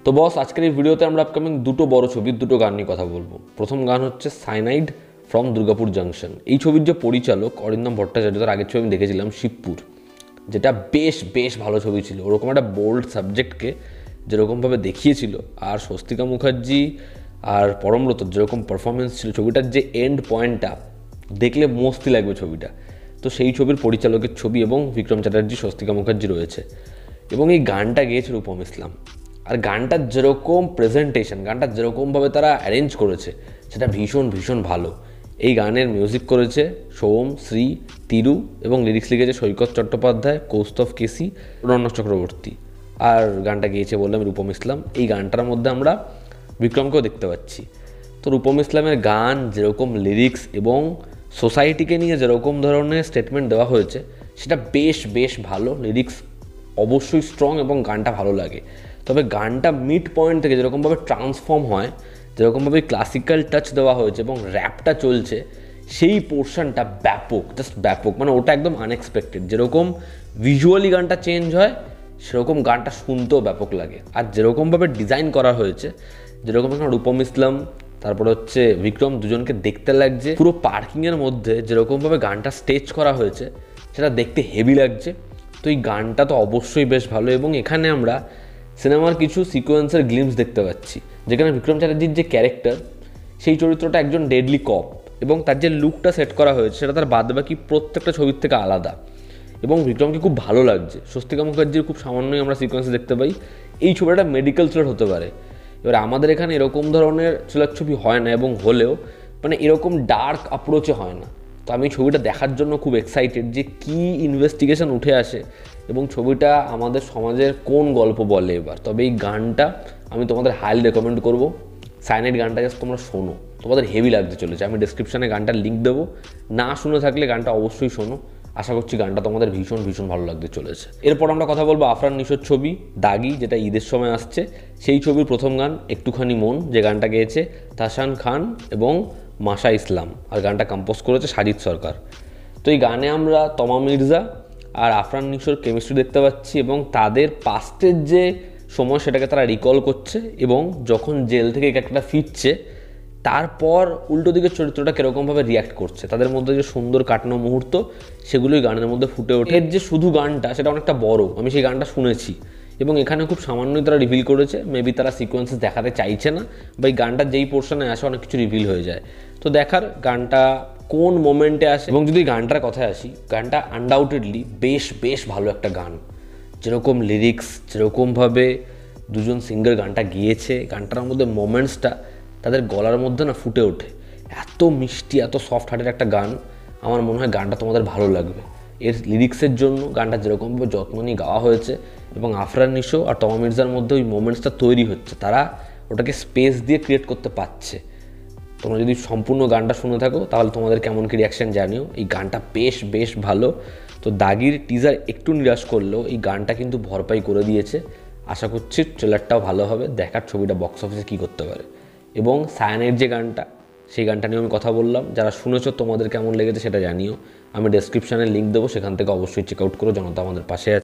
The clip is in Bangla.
তো বস, আজকের এই ভিডিওতে আমরা আপকামিং দুটো বড় ছবির দুটো গান নিয়ে কথা বলবো। প্রথম গান হচ্ছে সাইনাইড ফ্রম দুর্গাপুর জাংশন। এই ছবির যে পরিচালক অরিন্দম ভট্টাচার্য, তার আগের ছবি আমি দেখেছিলাম শিবপুর, যেটা বেশ ভালো ছবি ছিল। ওরকম একটা বোল্ড সাবজেক্টকে যেরকমভাবে দেখিয়েছিল, আর স্বস্তিকা মুখার্জি আর পরমব্রত যেরকম পারফরমেন্স ছিল, ছবিটার যে এন্ড পয়েন্টটা দেখলে মস্তি লাগবে ছবিটা। তো সেই ছবির পরিচালকের ছবি, এবং বিক্রম চ্যাটার্জি, স্বস্তিকা মুখার্জি রয়েছে, এবং এই গানটা গেয়েছে রূপম ইসলাম। আর গানটার যেরকম প্রেজেন্টেশন, গানটা যেরকমভাবে তারা অ্যারেঞ্জ করেছে, সেটা ভীষণ ভালো। এই গানের মিউজিক করেছে সোম, শ্রী, তিরু, এবং লিরিক্স লিখেছে সৈকত চট্টোপাধ্যায়, কৌস্তভ কেসি, রণক চক্রবর্তী। আর গানটা গেয়েছে বললাম রূপম ইসলাম। এই গানটার মধ্যে আমরা বিক্রমকেও দেখতে পাচ্ছি। তো রূপম ইসলামের গান যেরকম লিরিক্স এবং সোসাইটিকে নিয়ে যেরকম ধরনের স্টেটমেন্ট দেওয়া হয়েছে, সেটা বেশ ভালো। লিরিক্স অবশ্যই স্ট্রং এবং গানটা ভালো লাগে। তবে গানটা মিড পয়েন্ট থেকে যেরকমভাবে ট্রান্সফর্ম হয়, যেরকমভাবে ক্লাসিক্যাল টাচ দেওয়া হয়েছে এবং র্যাপটা চলছে, সেই পোর্শনটা জাস্ট ব্যাপক। মানে ওটা একদম আনএক্সপেক্টেড। যেরকম ভিজুয়ালি গানটা চেঞ্জ হয়, সেরকম গানটা শুনতেও ব্যাপক লাগে। আর যেরকমভাবে ডিজাইন করা হয়েছে, যেরকম এখন রূপম ইসলাম তারপরে হচ্ছে বিক্রম, দুজনকে দেখতে লাগছে পুরো পার্কিংয়ের মধ্যে, যেরকমভাবে গানটা স্টেজ করা হয়েছে, সেটা দেখতে হেভি লাগছে। তো এই গানটা তো অবশ্যই বেশ ভালো। এবং এখানে আমরা সিনেমার কিছু সিকোয়েন্সের গ্লিমস দেখতে পাচ্ছি, যেখানে বিক্রম চ্যাটার্জির যে ক্যারেক্টার, সেই চরিত্রটা একজন ডেডলি কপ, এবং তার যে লুকটা সেট করা হয়েছে, সেটা তার বাদবাকি প্রত্যেকটা ছবির থেকে আলাদা, এবং বিক্রমকে খুব ভালো লাগছে। স্বস্তিকা মুখার্জির খুব সামান্যই আমরা সিকোয়েন্সে দেখতে পাই। এই ছবিটা মেডিকেল থ্রিলার হতে পারে। এবার আমাদের এখানে এরকম ধরনের থ্রিলার ছবি হয় না, এবং হলেও মানে এরকম ডার্ক অ্যাপ্রোচে হয় না। তো আমি ছবিটা দেখার জন্য খুব এক্সাইটেড, যে কী ইনভেস্টিগেশন উঠে আসে এবং ছবিটা আমাদের সমাজের কোন গল্প বলে এবার। তবে এই গানটা আমি তোমাদের হাইলি রেকমেন্ড করবো। সাইনাইড গানটা জাস্ট তোমরা শোনো, তোমাদের হেভি লাগতে চলেছে। আমি ডিসক্রিপশানে গানটার লিঙ্ক দেবো, না শুনে থাকলে গানটা অবশ্যই শোনো। আশা করছি গানটা তোমাদের ভীষণ ভালো লাগতে চলেছে। এরপর আমরা কথা বলবো আফরান নিশোর ছবি দাগি, যেটা ঈদের সময় আসছে। সেই ছবির প্রথম গান একটুখানি মন, যে গানটা গেয়েছে তাহসান খান এবং মাশা ইসলাম, আর গানটা কম্পোজ করেছে সাজিদ সরকার। তো এই গানে আমরা তমা মির্জা আর আফরান নিশোর কেমিস্ট্রি দেখতে পাচ্ছি, এবং তাদের পাস্টের যে সময়, সেটাকে তারা রিকল করছে, এবং যখন জেল থেকে একটা ফিরছে, তারপর উল্টো দিকের চরিত্রটা কীরকমভাবে রিয়াক্ট করছে, তাদের মধ্যে যে সুন্দর কাটানো মুহূর্ত, সেগুলোই গানের মধ্যে ফুটে ওঠে। এর যে শুধু গানটা, সেটা অনেকটা বড়, আমি সেই গানটা শুনেছি, এবং এখানে খুব সামান্যই তারা রিভিল করেছে। মেবি তারা সিকোয়েন্সেস দেখাতে চাইছে না, বা এই গানটার যেই পোর্শনে আসে অনেক কিছু রিভিল হয়ে যায়। তো দেখার গানটা কোন মোমেন্টে আসে। এবং যদি গানটার কথায় আসি, গানটা আনডাউটেডলি বেশ ভালো একটা গান। যেরকম লিরিক্স, যেরকমভাবে দুজন সিঙ্গার গানটা গিয়েছে, গানটার মধ্যে মোমেন্টসটা তাদের গলার মধ্যে না ফুটে ওঠে। এত মিষ্টি, এত সফট হার্টের একটা গান। আমার মনে হয় গানটা তোমাদের ভালো লাগবে। এর লিরিক্সের জন্য গানটা যেরকমভাবে যত্ন নিয়ে গাওয়া হয়েছে, এবং আফরান নিশো আর তমা মির্জার মধ্যে ওই মোমেন্টসটা তৈরি হচ্ছে, তারা ওটাকে স্পেস দিয়ে ক্রিয়েট করতে পারছে। তোমরা যদি সম্পূর্ণ গানটা শুনে থাকো, তাহলে তোমাদের কেমন কি রিয়াকশান জানিও। এই গানটা বেশ ভালো। তো দাগির টিজার একটু নিরাশ করলেও এই গানটা কিন্তু ভরপাই করে দিয়েছে। আশা করছি ট্রেলারটাও ভালো হবে, দেখার ছবিটা বক্স অফিসে কী করতে পারে। এবং সায়ানের যে গানটা, সেই গানটা নিয়ে আমি কথা বললাম। যারা শুনেছো তোমাদের কেমন লেগেছে সেটা জানিও। আমি ডেসক্রিপশানে লিঙ্ক দেবো, সেখান থেকে অবশ্যই চেক আউট করো। জনতা আমাদের পাশে আছে।